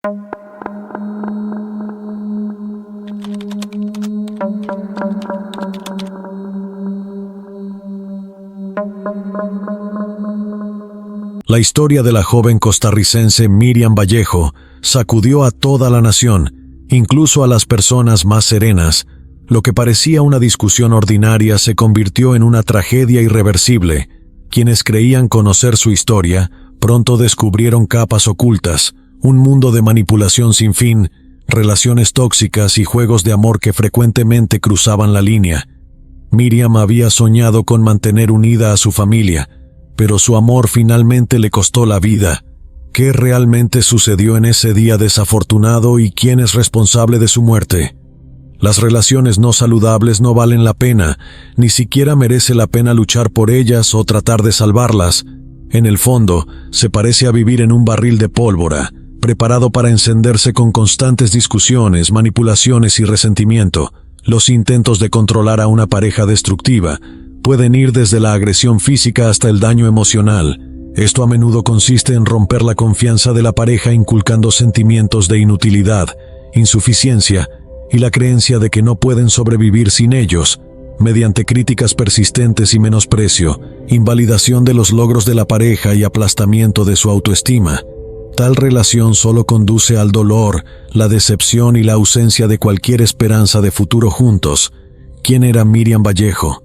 La historia de la joven costarricense Miriam Vallejo sacudió a toda la nación, incluso a las personas más serenas. Lo que parecía una discusión ordinaria se convirtió en una tragedia irreversible. Quienes creían conocer su historia, pronto descubrieron capas ocultas, un mundo de manipulación sin fin, relaciones tóxicas y juegos de amor que frecuentemente cruzaban la línea. Miriam había soñado con mantener unida a su familia, pero su amor finalmente le costó la vida. ¿Qué realmente sucedió en ese día desafortunado y quién es responsable de su muerte? Las relaciones no saludables no valen la pena, ni siquiera merece la pena luchar por ellas o tratar de salvarlas. En el fondo, se parece a vivir en un barril de pólvora, preparado para encenderse con constantes discusiones, manipulaciones y resentimiento. Los intentos de controlar a una pareja destructiva pueden ir desde la agresión física hasta el daño emocional. Esto a menudo consiste en romper la confianza de la pareja inculcando sentimientos de inutilidad, insuficiencia y la creencia de que no pueden sobrevivir sin ellos, mediante críticas persistentes y menosprecio, invalidación de los logros de la pareja y aplastamiento de su autoestima. Tal relación solo conduce al dolor, la decepción y la ausencia de cualquier esperanza de futuro juntos. ¿Quién era Miriam Vallejo?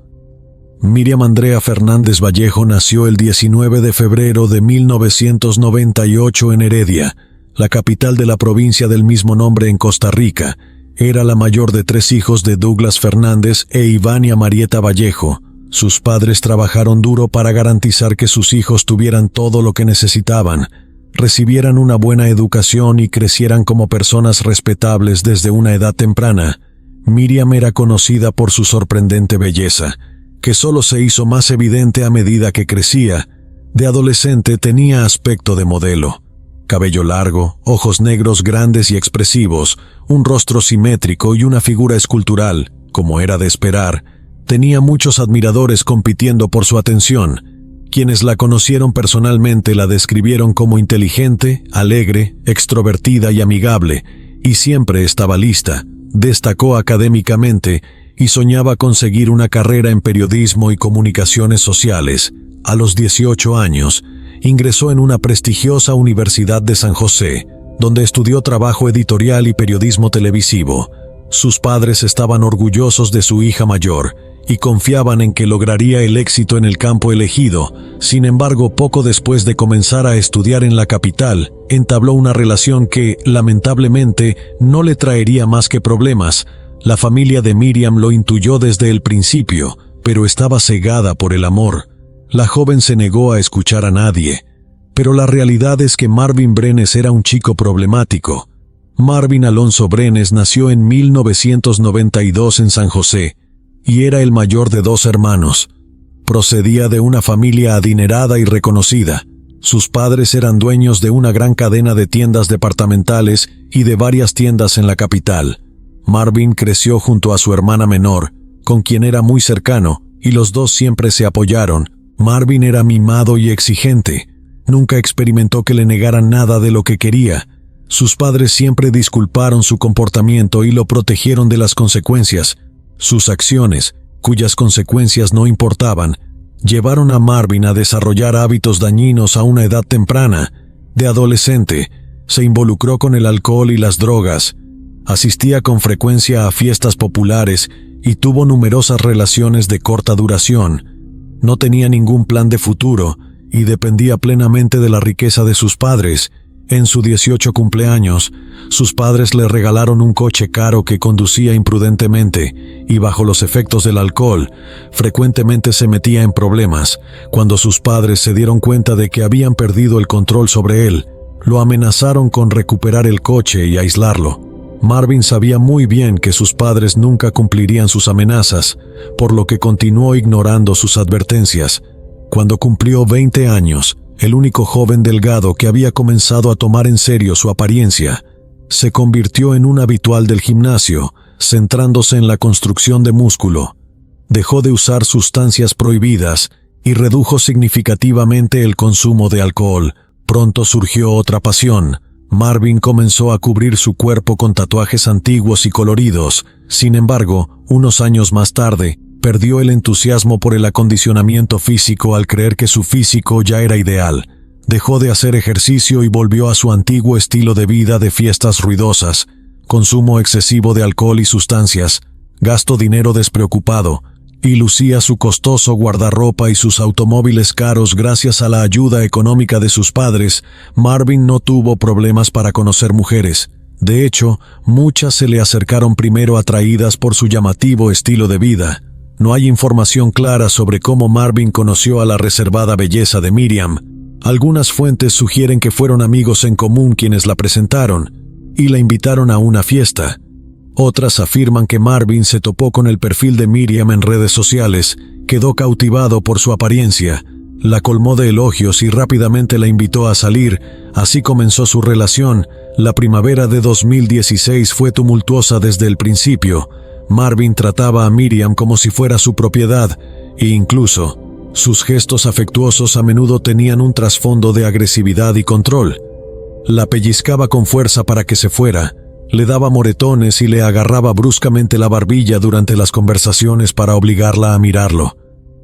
Miriam Andrea Fernández Vallejo nació el 19 de febrero de 1998 en Heredia, la capital de la provincia del mismo nombre en Costa Rica. Era la mayor de 3 hijos de Douglas Fernández e Ivania Marieta Vallejo. Sus padres trabajaron duro para garantizar que sus hijos tuvieran todo lo que necesitaban, recibieran una buena educación y crecieran como personas respetables desde una edad temprana. Miriam era conocida por su sorprendente belleza, que solo se hizo más evidente a medida que crecía. De adolescente tenía aspecto de modelo. Cabello largo, ojos negros grandes y expresivos, un rostro simétrico y una figura escultural, como era de esperar. Tenía muchos admiradores compitiendo por su atención. Quienes la conocieron personalmente la describieron como inteligente, alegre, extrovertida y amigable, y siempre estaba lista. Destacó académicamente y soñaba con seguir una carrera en periodismo y comunicaciones sociales. A los 18 años, ingresó en una prestigiosa Universidad de San José, donde estudió trabajo editorial y periodismo televisivo. Sus padres estaban orgullosos de su hija mayor y confiaban en que lograría el éxito en el campo elegido. Sin embargo, poco después de comenzar a estudiar en la capital, entabló una relación que, lamentablemente, no le traería más que problemas. La familia de Miriam lo intuyó desde el principio, pero estaba cegada por el amor. La joven se negó a escuchar a nadie. Pero la realidad es que Marvin Brenes era un chico problemático. Marvin Alonso Brenes nació en 1992 en San José, y era el mayor de 2 hermanos. Procedía de una familia adinerada y reconocida. Sus padres eran dueños de una gran cadena de tiendas departamentales y de varias tiendas en la capital. Marvin creció junto a su hermana menor, con quien era muy cercano, y los dos siempre se apoyaron. Marvin era mimado y exigente. Nunca experimentó que le negaran nada de lo que quería. Sus padres siempre disculparon su comportamiento y lo protegieron de las consecuencias. Sus acciones, cuyas consecuencias no importaban, llevaron a Marvin a desarrollar hábitos dañinos a una edad temprana. De adolescente, se involucró con el alcohol y las drogas. Asistía con frecuencia a fiestas populares y tuvo numerosas relaciones de corta duración. No tenía ningún plan de futuro y dependía plenamente de la riqueza de sus padres. En su 18 cumpleaños, sus padres le regalaron un coche caro que conducía imprudentemente y bajo los efectos del alcohol, frecuentemente se metía en problemas. Cuando sus padres se dieron cuenta de que habían perdido el control sobre él, lo amenazaron con recuperar el coche y aislarlo. Marvin sabía muy bien que sus padres nunca cumplirían sus amenazas, por lo que continuó ignorando sus advertencias. Cuando cumplió 20 años, el único joven delgado que había comenzado a tomar en serio su apariencia, se convirtió en un habitual del gimnasio, centrándose en la construcción de músculo. Dejó de usar sustancias prohibidas y redujo significativamente el consumo de alcohol. Pronto surgió otra pasión, Marvin comenzó a cubrir su cuerpo con tatuajes antiguos y coloridos. Sin embargo, unos años más tarde, perdió el entusiasmo por el acondicionamiento físico al creer que su físico ya era ideal. Dejó de hacer ejercicio y volvió a su antiguo estilo de vida de fiestas ruidosas, consumo excesivo de alcohol y sustancias, gasto dinero despreocupado, y lucía su costoso guardarropa y sus automóviles caros gracias a la ayuda económica de sus padres. Marvin no tuvo problemas para conocer mujeres. De hecho, muchas se le acercaron primero atraídas por su llamativo estilo de vida. No hay información clara sobre cómo Marvin conoció a la reservada belleza de Miriam. Algunas fuentes sugieren que fueron amigos en común quienes la presentaron y la invitaron a una fiesta. Otras afirman que Marvin se topó con el perfil de Miriam en redes sociales, quedó cautivado por su apariencia, la colmó de elogios y rápidamente la invitó a salir. Así comenzó su relación. La primavera de 2016 fue tumultuosa desde el principio. Marvin trataba a Miriam como si fuera su propiedad, e incluso sus gestos afectuosos a menudo tenían un trasfondo de agresividad y control. La pellizcaba con fuerza para que se fuera, le daba moretones y le agarraba bruscamente la barbilla durante las conversaciones para obligarla a mirarlo.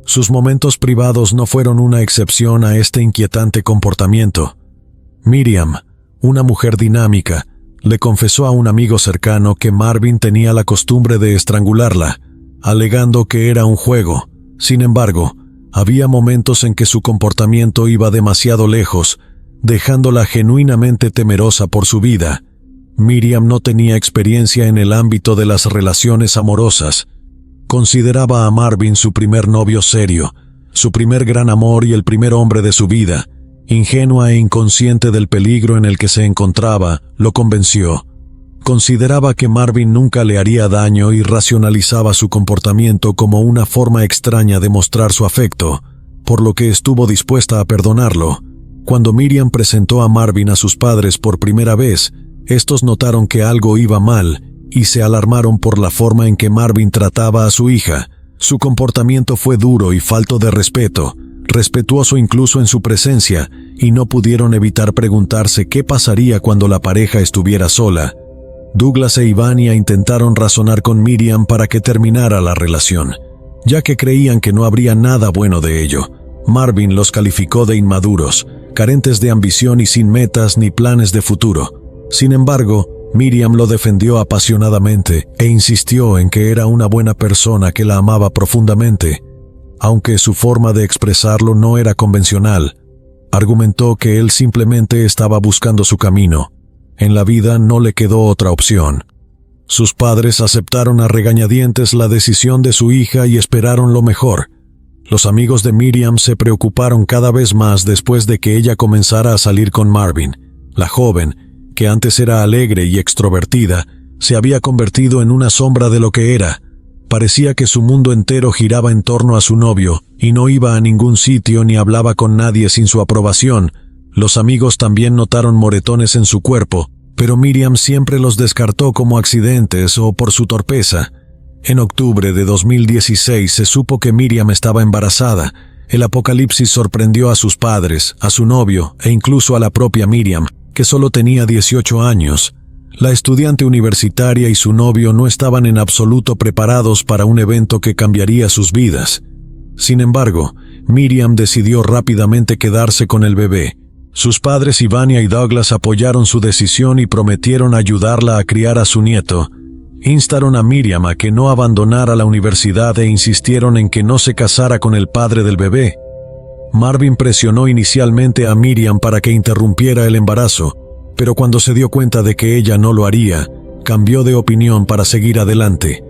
Sus momentos privados no fueron una excepción a este inquietante comportamiento. Miriam, una mujer dinámica, le confesó a un amigo cercano que Marvin tenía la costumbre de estrangularla, alegando que era un juego. Sin embargo, había momentos en que su comportamiento iba demasiado lejos, dejándola genuinamente temerosa por su vida. Miriam no tenía experiencia en el ámbito de las relaciones amorosas. Consideraba a Marvin su primer novio serio, su primer gran amor y el primer hombre de su vida. Ingenua e inconsciente del peligro en el que se encontraba, lo convenció. Consideraba que Marvin nunca le haría daño y racionalizaba su comportamiento como una forma extraña de mostrar su afecto, por lo que estuvo dispuesta a perdonarlo. Cuando Miriam presentó a Marvin a sus padres por primera vez, estos notaron que algo iba mal y se alarmaron por la forma en que Marvin trataba a su hija. Su comportamiento fue duro y falto de respeto, respetuoso incluso en su presencia, y no pudieron evitar preguntarse qué pasaría cuando la pareja estuviera sola. Douglas e Ivania intentaron razonar con Miriam para que terminara la relación, ya que creían que no habría nada bueno de ello. Marvin los calificó de inmaduros, carentes de ambición y sin metas ni planes de futuro. Sin embargo, Miriam lo defendió apasionadamente e insistió en que era una buena persona que la amaba profundamente. Aunque su forma de expresarlo no era convencional, argumentó que él simplemente estaba buscando su camino. En la vida no le quedó otra opción. Sus padres aceptaron a regañadientes la decisión de su hija y esperaron lo mejor. Los amigos de Miriam se preocuparon cada vez más después de que ella comenzara a salir con Marvin. La joven, que antes era alegre y extrovertida, se había convertido en una sombra de lo que era. Parecía que su mundo entero giraba en torno a su novio, y no iba a ningún sitio ni hablaba con nadie sin su aprobación. Los amigos también notaron moretones en su cuerpo, pero Miriam siempre los descartó como accidentes o por su torpeza. En octubre de 2016 se supo que Miriam estaba embarazada. El apocalipsis sorprendió a sus padres, a su novio e incluso a la propia Miriam, que solo tenía 18 años. La estudiante universitaria y su novio no estaban en absoluto preparados para un evento que cambiaría sus vidas. Sin embargo, Miriam decidió rápidamente quedarse con el bebé. Sus padres Ivania y Douglas apoyaron su decisión y prometieron ayudarla a criar a su nieto. Instaron a Miriam a que no abandonara la universidad e insistieron en que no se casara con el padre del bebé. Marvin presionó inicialmente a Miriam para que interrumpiera el embarazo, pero cuando se dio cuenta de que ella no lo haría, cambió de opinión para seguir adelante.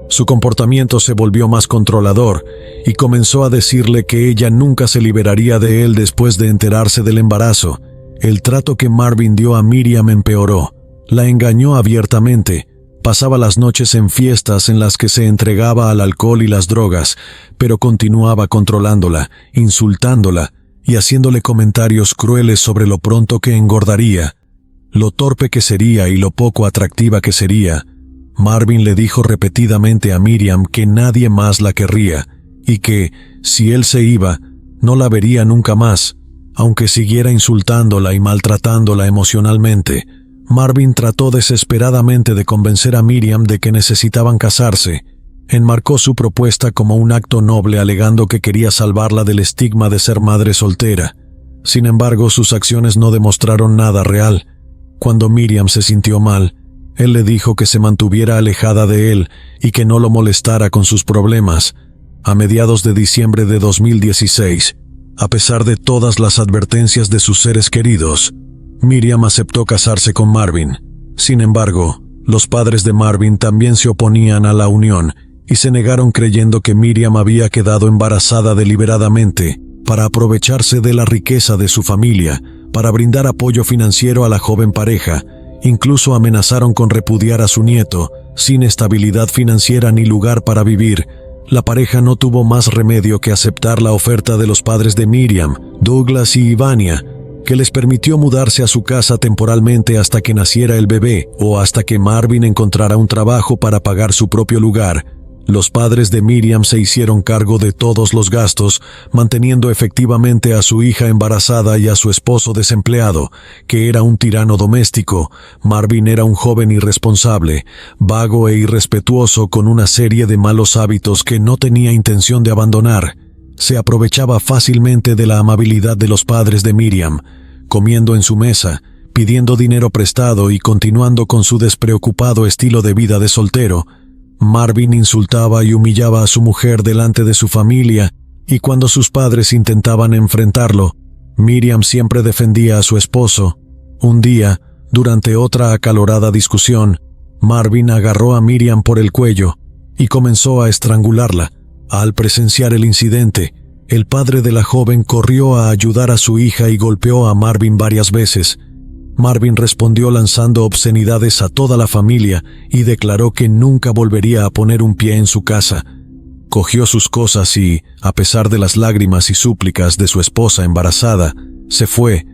Su comportamiento se volvió más controlador y comenzó a decirle que ella nunca se liberaría de él después de enterarse del embarazo. El trato que Marvin dio a Miriam empeoró. La engañó abiertamente. Pasaba las noches en fiestas en las que se entregaba al alcohol y las drogas, pero continuaba controlándola, insultándola y haciéndole comentarios crueles sobre lo pronto que engordaría, lo torpe que sería y lo poco atractiva que sería. Marvin le dijo repetidamente a Miriam que nadie más la querría y que, si él se iba, no la vería nunca más. Aunque siguiera insultándola y maltratándola emocionalmente, Marvin trató desesperadamente de convencer a Miriam de que necesitaban casarse. Enmarcó su propuesta como un acto noble, alegando que quería salvarla del estigma de ser madre soltera. Sin embargo, sus acciones no demostraron nada real. Cuando Miriam se sintió mal, él le dijo que se mantuviera alejada de él y que no lo molestara con sus problemas. A mediados de diciembre de 2016, a pesar de todas las advertencias de sus seres queridos, Miriam aceptó casarse con Marvin. Sin embargo, los padres de Marvin también se oponían a la unión y se negaron, creyendo que Miriam había quedado embarazada deliberadamente para aprovecharse de la riqueza de su familia, para brindar apoyo financiero a la joven pareja. Incluso amenazaron con repudiar a su nieto, sin estabilidad financiera ni lugar para vivir. La pareja no tuvo más remedio que aceptar la oferta de los padres de Miriam, Douglas y Ivania, que les permitió mudarse a su casa temporalmente hasta que naciera el bebé o hasta que Marvin encontrara un trabajo para pagar su propio lugar. Los padres de Miriam se hicieron cargo de todos los gastos, manteniendo efectivamente a su hija embarazada y a su esposo desempleado, que era un tirano doméstico. Marvin era un joven irresponsable, vago e irrespetuoso, con una serie de malos hábitos que no tenía intención de abandonar. Se aprovechaba fácilmente de la amabilidad de los padres de Miriam, comiendo en su mesa, pidiendo dinero prestado y continuando con su despreocupado estilo de vida de soltero. Marvin insultaba y humillaba a su mujer delante de su familia, y cuando sus padres intentaban enfrentarlo, Miriam siempre defendía a su esposo. Un día, durante otra acalorada discusión, Marvin agarró a Miriam por el cuello y comenzó a estrangularla. Al presenciar el incidente, el padre de la joven corrió a ayudar a su hija y golpeó a Marvin varias veces. Marvin respondió lanzando obscenidades a toda la familia y declaró que nunca volvería a poner un pie en su casa. Cogió sus cosas y, a pesar de las lágrimas y súplicas de su esposa embarazada, se fue.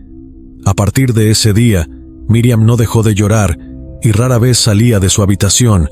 A partir de ese día, Miriam no dejó de llorar y rara vez salía de su habitación.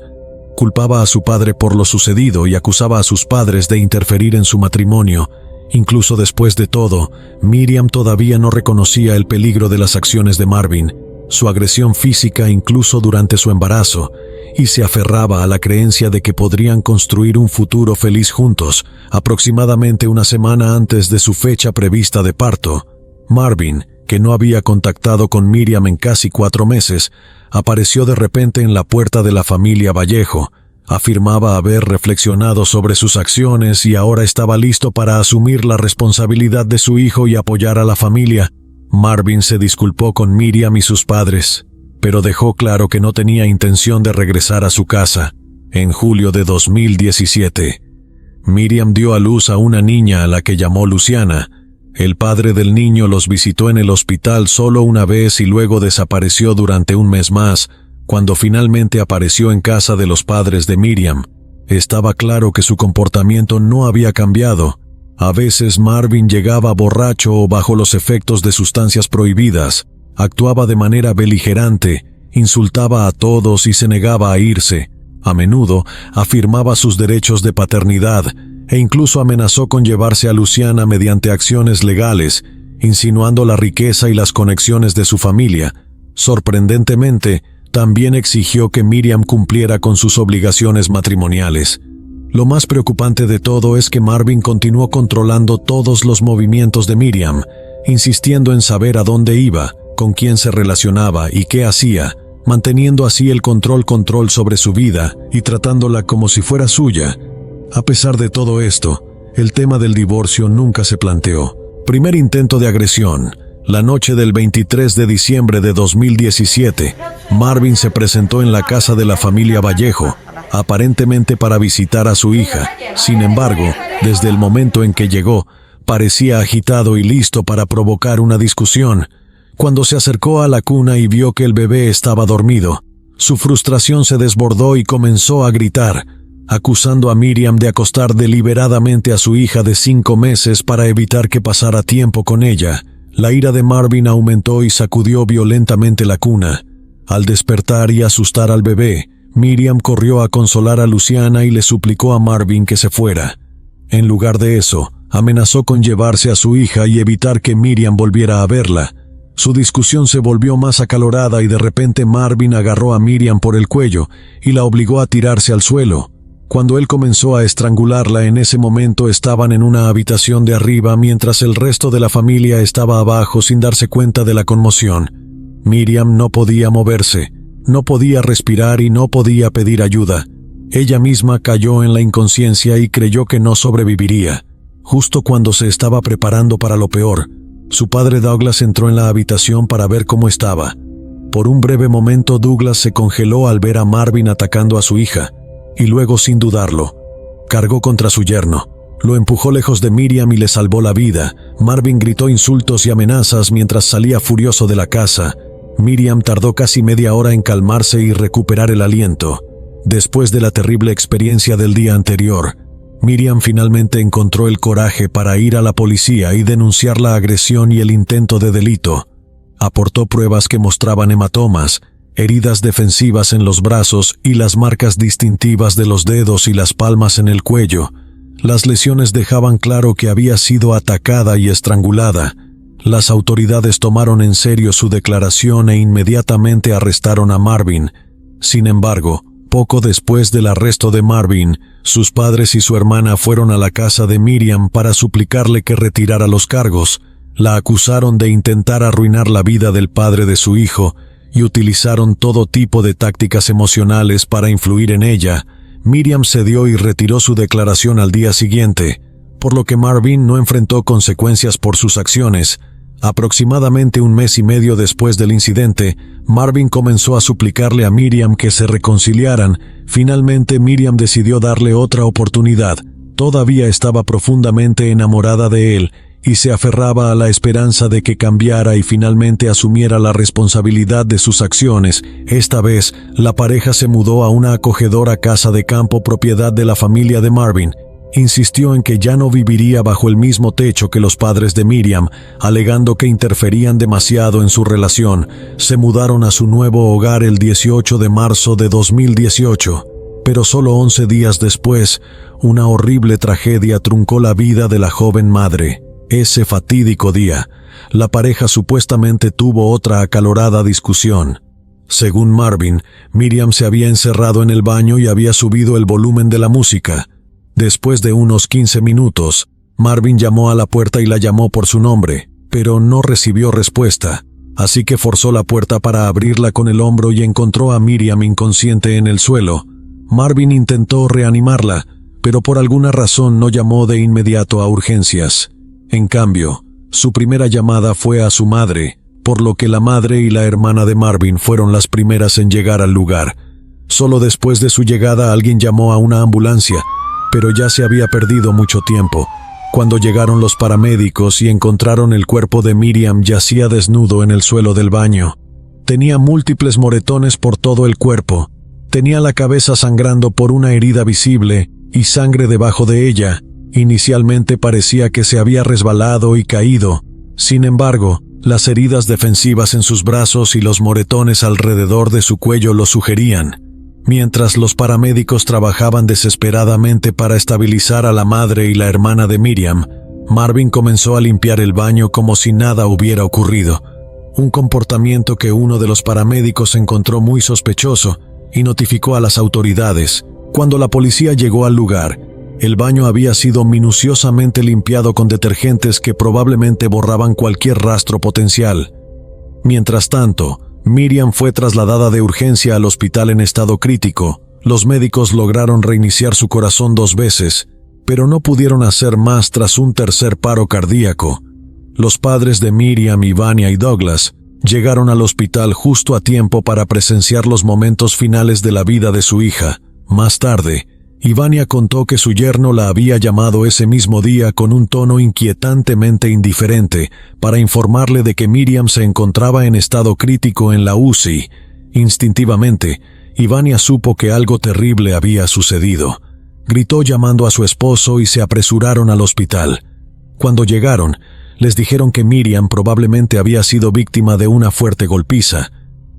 Culpaba a su padre por lo sucedido y acusaba a sus padres de interferir en su matrimonio. Incluso después de todo, Miriam todavía no reconocía el peligro de las acciones de Marvin, su agresión física incluso durante su embarazo, y se aferraba a la creencia de que podrían construir un futuro feliz juntos. Aproximadamente una semana antes de su fecha prevista de parto, Marvin, que no había contactado con Miriam en casi 4 meses, apareció de repente en la puerta de la familia Vallejo. Afirmaba haber reflexionado sobre sus acciones y ahora estaba listo para asumir la responsabilidad de su hijo y apoyar a la familia. Marvin se disculpó con Miriam y sus padres, pero dejó claro que no tenía intención de regresar a su casa. En julio de 2017, Miriam dio a luz a una niña a la que llamó Luciana. El padre del niño los visitó en el hospital solo una vez y luego desapareció durante un mes más. Cuando finalmente apareció en casa de los padres de Miriam, estaba claro que su comportamiento no había cambiado. A veces Marvin llegaba borracho o bajo los efectos de sustancias prohibidas, actuaba de manera beligerante, insultaba a todos y se negaba a irse. A menudo afirmaba sus derechos de paternidad e incluso amenazó con llevarse a Luciana mediante acciones legales, insinuando la riqueza y las conexiones de su familia. Sorprendentemente, también exigió que Miriam cumpliera con sus obligaciones matrimoniales. Lo más preocupante de todo es que Marvin continuó controlando todos los movimientos de Miriam, insistiendo en saber a dónde iba, con quién se relacionaba y qué hacía, manteniendo así el control sobre su vida y tratándola como si fuera suya. A pesar de todo esto, el tema del divorcio nunca se planteó. Primer intento de agresión. La noche del 23 de diciembre de 2017, Marvin se presentó en la casa de la familia Vallejo, aparentemente para visitar a su hija. Sin embargo, desde el momento en que llegó, parecía agitado y listo para provocar una discusión. Cuando se acercó a la cuna y vio que el bebé estaba dormido, su frustración se desbordó y comenzó a gritar, acusando a Miriam de acostar deliberadamente a su hija de 5 meses para evitar que pasara tiempo con ella. La ira de Marvin aumentó y sacudió violentamente la cuna. Al despertar y asustar al bebé, Miriam corrió a consolar a Luciana y le suplicó a Marvin que se fuera. En lugar de eso, Amenazó con llevarse a su hija y evitar que Miriam volviera a verla. Su discusión se volvió más acalorada y de repente Marvin agarró a Miriam por el cuello y la obligó a tirarse al suelo. Cuando él comenzó a estrangularla, en ese momento estaban en una habitación de arriba mientras el resto de la familia estaba abajo sin darse cuenta de la conmoción. Miriam no podía moverse, no podía respirar y no podía pedir ayuda. Ella misma cayó en la inconsciencia y creyó que no sobreviviría. Justo cuando se estaba preparando para lo peor, su padre Douglas entró en la habitación para ver cómo estaba. Por un breve momento Douglas se congeló al ver a Marvin atacando a su hija, y luego, sin dudarlo, cargó contra su yerno. Lo empujó lejos de Miriam y le salvó la vida. Marvin gritó insultos y amenazas mientras salía furioso de la casa. Miriam tardó casi media hora en calmarse y recuperar el aliento. Después de la terrible experiencia del día anterior, Miriam finalmente encontró el coraje para ir a la policía y denunciar la agresión y el intento de delito. Aportó pruebas que mostraban hematomas, heridas defensivas en los brazos y las marcas distintivas de los dedos y las palmas en el cuello. Las lesiones dejaban claro que había sido atacada y estrangulada. Las autoridades tomaron en serio su declaración e inmediatamente arrestaron a Marvin. Sin embargo, poco después del arresto de Marvin, sus padres y su hermana fueron a la casa de Miriam para suplicarle que retirara los cargos. La acusaron de intentar arruinar la vida del padre de su hijo y utilizaron todo tipo de tácticas emocionales para influir en ella. Miriam cedió y retiró su declaración al día siguiente, por lo que Marvin no enfrentó consecuencias por sus acciones. Aproximadamente un mes y medio después del incidente, Marvin comenzó a suplicarle a Miriam que se reconciliaran. Finalmente Miriam decidió darle otra oportunidad. Todavía estaba profundamente enamorada de él y se aferraba a la esperanza de que cambiara y finalmente asumiera la responsabilidad de sus acciones. Esta vez, la pareja se mudó a una acogedora casa de campo propiedad de la familia de Marvin. Insistió en que ya no viviría bajo el mismo techo que los padres de Miriam, alegando que interferían demasiado en su relación. Se mudaron a su nuevo hogar el 18 de marzo de 2018. Pero solo 11 días después, una horrible tragedia truncó la vida de la joven madre. Ese fatídico día, la pareja supuestamente tuvo otra acalorada discusión. Según Marvin, Miriam se había encerrado en el baño y había subido el volumen de la música. Después de unos 15 minutos, Marvin llamó a la puerta y la llamó por su nombre, pero no recibió respuesta, así que forzó la puerta para abrirla con el hombro y encontró a Miriam inconsciente en el suelo. Marvin intentó reanimarla, pero por alguna razón no llamó de inmediato a urgencias. En cambio, su primera llamada fue a su madre, por lo que la madre y la hermana de Marvin fueron las primeras en llegar al lugar. Solo después de su llegada alguien llamó a una ambulancia, pero ya se había perdido mucho tiempo. Cuando llegaron los paramédicos y encontraron el cuerpo de Miriam, yacía desnudo en el suelo del baño. Tenía múltiples moretones por todo el cuerpo. Tenía la cabeza sangrando por una herida visible y sangre debajo de ella. Inicialmente parecía que se había resbalado y caído. Sin embargo, las heridas defensivas en sus brazos y los moretones alrededor de su cuello lo sugerían. Mientras los paramédicos trabajaban desesperadamente para estabilizar a la madre y la hermana de Miriam, Marvin comenzó a limpiar el baño como si nada hubiera ocurrido. Un comportamiento que uno de los paramédicos encontró muy sospechoso y notificó a las autoridades. Cuando la policía llegó al lugar, el baño había sido minuciosamente limpiado con detergentes que probablemente borraban cualquier rastro potencial. Mientras tanto, Miriam fue trasladada de urgencia al hospital en estado crítico. Los médicos lograron reiniciar su corazón 2 veces, pero no pudieron hacer más tras un tercer paro cardíaco. Los padres de Miriam, Ivania y Douglas llegaron al hospital justo a tiempo para presenciar los momentos finales de la vida de su hija. Más tarde, Ivania contó que su yerno la había llamado ese mismo día con un tono inquietantemente indiferente para informarle de que Miriam se encontraba en estado crítico en la UCI. Instintivamente, Ivania supo que algo terrible había sucedido. Gritó llamando a su esposo y se apresuraron al hospital. Cuando llegaron, les dijeron que Miriam probablemente había sido víctima de una fuerte golpiza,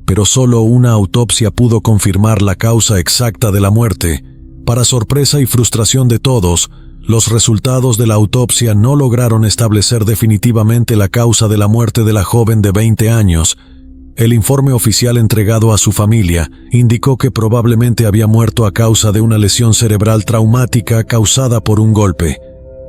pero solo una autopsia pudo confirmar la causa exacta de la muerte. Para sorpresa y frustración de todos, Los resultados de la autopsia no lograron establecer definitivamente la causa de la muerte de la joven de 20 años. El informe oficial entregado a su familia indicó que probablemente había muerto a causa de una lesión cerebral traumática causada por un golpe,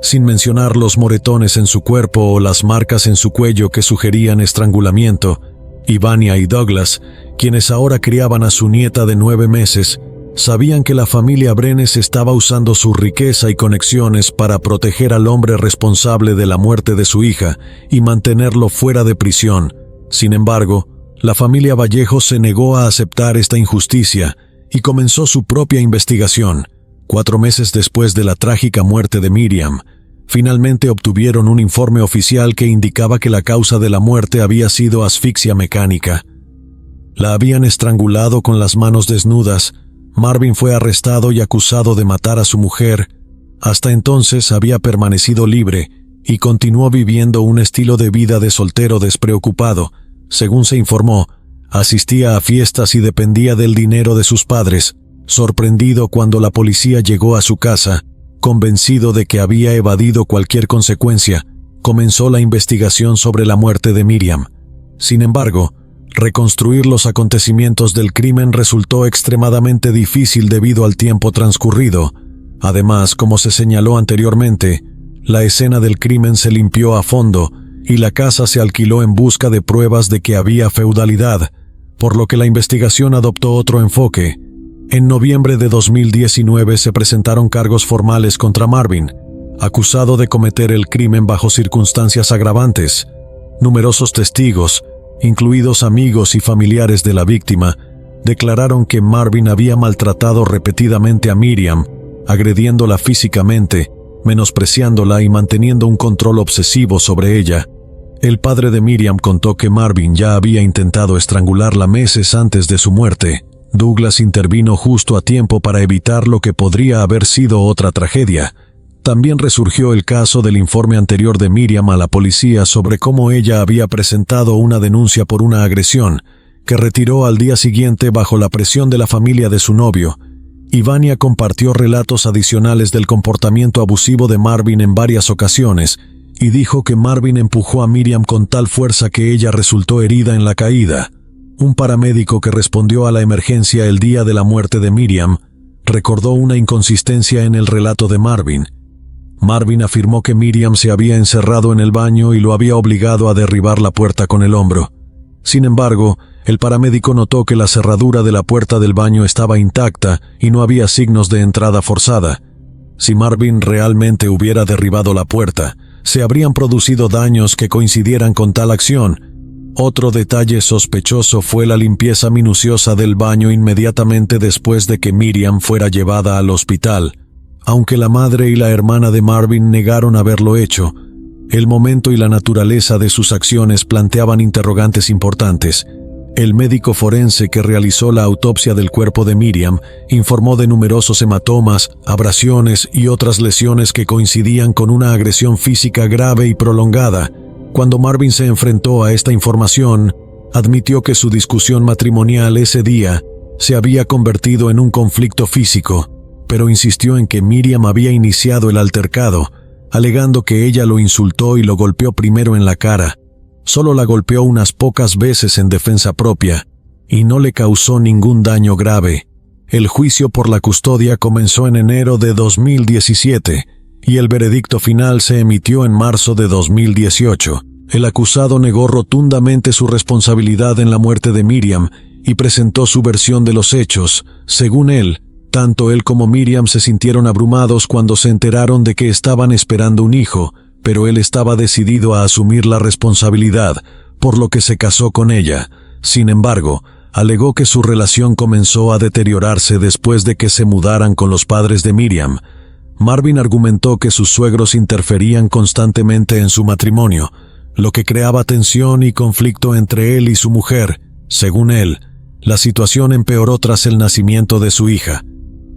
sin mencionar los moretones en su cuerpo o las marcas en su cuello que sugerían estrangulamiento. Ivania y Douglas, quienes ahora criaban a su nieta de 9 meses, sabían que la familia Brenes estaba usando su riqueza y conexiones para proteger al hombre responsable de la muerte de su hija y mantenerlo fuera de prisión. Sin embargo, la familia Vallejo se negó a aceptar esta injusticia y comenzó su propia investigación. 4 meses después de la trágica muerte de Miriam, finalmente obtuvieron un informe oficial que indicaba que la causa de la muerte había sido asfixia mecánica. La habían estrangulado con las manos desnudas. Marvin fue arrestado y acusado de matar a su mujer. Hasta entonces había permanecido libre y continuó viviendo un estilo de vida de soltero despreocupado. Según se informó, asistía a fiestas y dependía del dinero de sus padres. Sorprendido cuando la policía llegó a su casa, convencido de que había evadido cualquier consecuencia, comenzó la investigación sobre la muerte de Miriam. Sin embargo, reconstruir los acontecimientos del crimen resultó extremadamente difícil debido al tiempo transcurrido. Además, como se señaló anteriormente, la escena del crimen se limpió a fondo y la casa se alquiló en busca de pruebas de que había feudalidad, por lo que la investigación adoptó otro enfoque. En noviembre de 2019 se presentaron cargos formales contra Marvin, acusado de cometer el crimen bajo circunstancias agravantes. Numerosos testigos, incluidos amigos y familiares de la víctima, declararon que Marvin había maltratado repetidamente a Miriam, agrediéndola físicamente, menospreciándola y manteniendo un control obsesivo sobre ella. El padre de Miriam contó que Marvin ya había intentado estrangularla meses antes de su muerte. Douglas intervino justo a tiempo para evitar lo que podría haber sido otra tragedia. También resurgió el caso del informe anterior de Miriam a la policía sobre cómo ella había presentado una denuncia por una agresión, que retiró al día siguiente bajo la presión de la familia de su novio. Ivania compartió relatos adicionales del comportamiento abusivo de Marvin en varias ocasiones, y dijo que Marvin empujó a Miriam con tal fuerza que ella resultó herida en la caída. Un paramédico que respondió a la emergencia el día de la muerte de Miriam recordó una inconsistencia en el relato de Marvin. Marvin afirmó que Miriam se había encerrado en el baño y lo había obligado a derribar la puerta con el hombro. Sin embargo, el paramédico notó que la cerradura de la puerta del baño estaba intacta y no había signos de entrada forzada. Si Marvin realmente hubiera derribado la puerta, se habrían producido daños que coincidieran con tal acción. Otro detalle sospechoso fue la limpieza minuciosa del baño inmediatamente después de que Miriam fuera llevada al hospital. Aunque la madre y la hermana de Marvin negaron haberlo hecho, el momento y la naturaleza de sus acciones planteaban interrogantes importantes. El médico forense que realizó la autopsia del cuerpo de Miriam informó de numerosos hematomas, abrasiones y otras lesiones que coincidían con una agresión física grave y prolongada. Cuando Marvin se enfrentó a esta información, admitió que su discusión matrimonial ese día se había convertido en un conflicto físico, pero insistió en que Miriam había iniciado el altercado, alegando que ella lo insultó y lo golpeó primero en la cara. Solo la golpeó unas pocas veces en defensa propia, y no le causó ningún daño grave. El juicio por la custodia comenzó en enero de 2017, y el veredicto final se emitió en marzo de 2018. El acusado negó rotundamente su responsabilidad en la muerte de Miriam y presentó su versión de los hechos. Según él, tanto él como Miriam se sintieron abrumados cuando se enteraron de que estaban esperando un hijo, pero él estaba decidido a asumir la responsabilidad, por lo que se casó con ella. Sin embargo, alegó que su relación comenzó a deteriorarse después de que se mudaran con los padres de Miriam. Marvin argumentó que sus suegros interferían constantemente en su matrimonio, lo que creaba tensión y conflicto entre él y su mujer. Según él, la situación empeoró tras el nacimiento de su hija.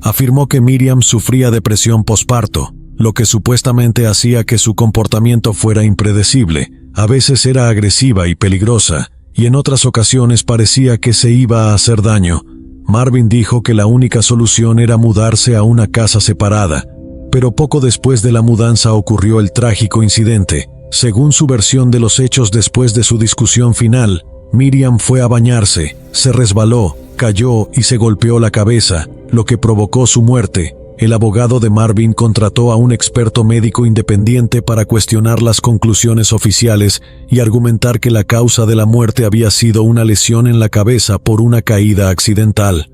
Afirmó que Miriam sufría depresión posparto, lo que supuestamente hacía que su comportamiento fuera impredecible. A veces era agresiva y peligrosa, y en otras ocasiones parecía que se iba a hacer daño. Marvin dijo que la única solución era mudarse a una casa separada. pero poco después de la mudanza ocurrió el trágico incidente. Según su versión de los hechos, después de su discusión final, Miriam fue a bañarse, se resbaló, cayó y se golpeó la cabeza, lo que provocó su muerte. El abogado de Marvin contrató a un experto médico independiente para cuestionar las conclusiones oficiales y argumentar que la causa de la muerte había sido una lesión en la cabeza por una caída accidental.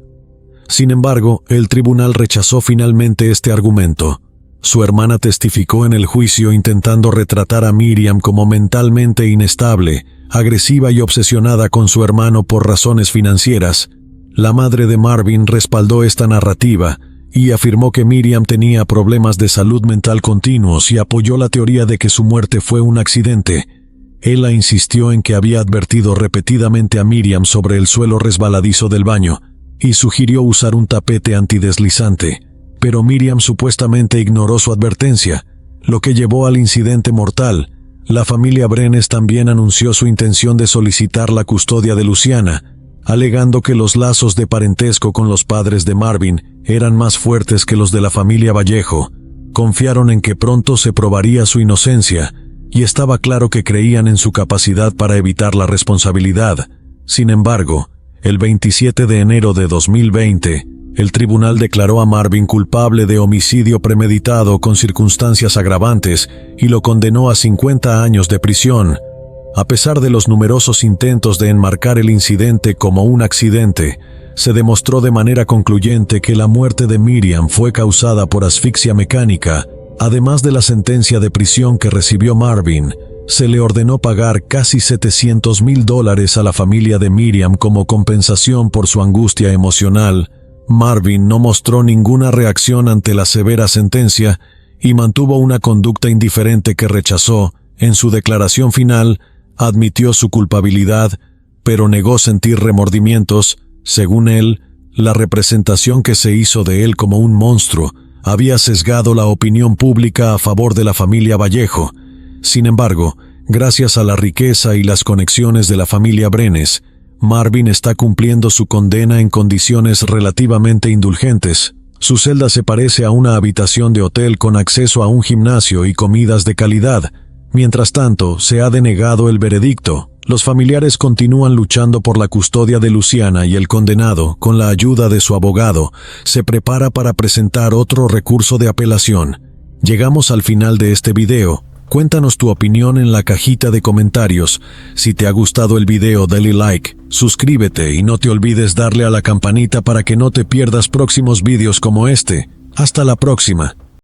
Sin embargo, el tribunal rechazó finalmente este argumento. Su hermana testificó en el juicio intentando retratar a Miriam como mentalmente inestable, agresiva y obsesionada con su hermano por razones financieras. La madre de Marvin respaldó esta narrativa y afirmó que Miriam tenía problemas de salud mental continuos y apoyó la teoría de que su muerte fue un accidente. Ella insistió en que había advertido repetidamente a Miriam sobre el suelo resbaladizo del baño y sugirió usar un tapete antideslizante, pero Miriam supuestamente ignoró su advertencia, lo que llevó al incidente mortal. La familia Brenes también anunció su intención de solicitar la custodia de Luciana, alegando que los lazos de parentesco con los padres de Marvin eran más fuertes que los de la familia Vallejo. Confiaron en que pronto se probaría su inocencia, y estaba claro que creían en su capacidad para evitar la responsabilidad. Sin embargo, el 27 de enero de 2020, el tribunal declaró a Marvin culpable de homicidio premeditado con circunstancias agravantes y lo condenó a 50 años de prisión. A pesar de los numerosos intentos de enmarcar el incidente como un accidente, se demostró de manera concluyente que la muerte de Miriam fue causada por asfixia mecánica. Además de la sentencia de prisión que recibió Marvin, se le ordenó pagar casi $700,000 a la familia de Miriam como compensación por su angustia emocional. Marvin no mostró ninguna reacción ante la severa sentencia y mantuvo una conducta indiferente que rechazó. En su declaración final, admitió su culpabilidad, pero negó sentir remordimientos. Según él, la representación que se hizo de él como un monstruo había sesgado la opinión pública a favor de la familia Vallejo. Sin embargo, gracias a la riqueza y las conexiones de la familia Brenes, Marvin está cumpliendo su condena en condiciones relativamente indulgentes. Su celda se parece a una habitación de hotel con acceso a un gimnasio y comidas de calidad. Mientras tanto, se ha denegado el veredicto. Los familiares continúan luchando por la custodia de Luciana y el condenado, con la ayuda de su abogado, se prepara para presentar otro recurso de apelación. Llegamos al final de este video. Cuéntanos tu opinión en la cajita de comentarios. Si te ha gustado el video, dale like, suscríbete y no te olvides darle a la campanita para que no te pierdas próximos videos como este. Hasta la próxima.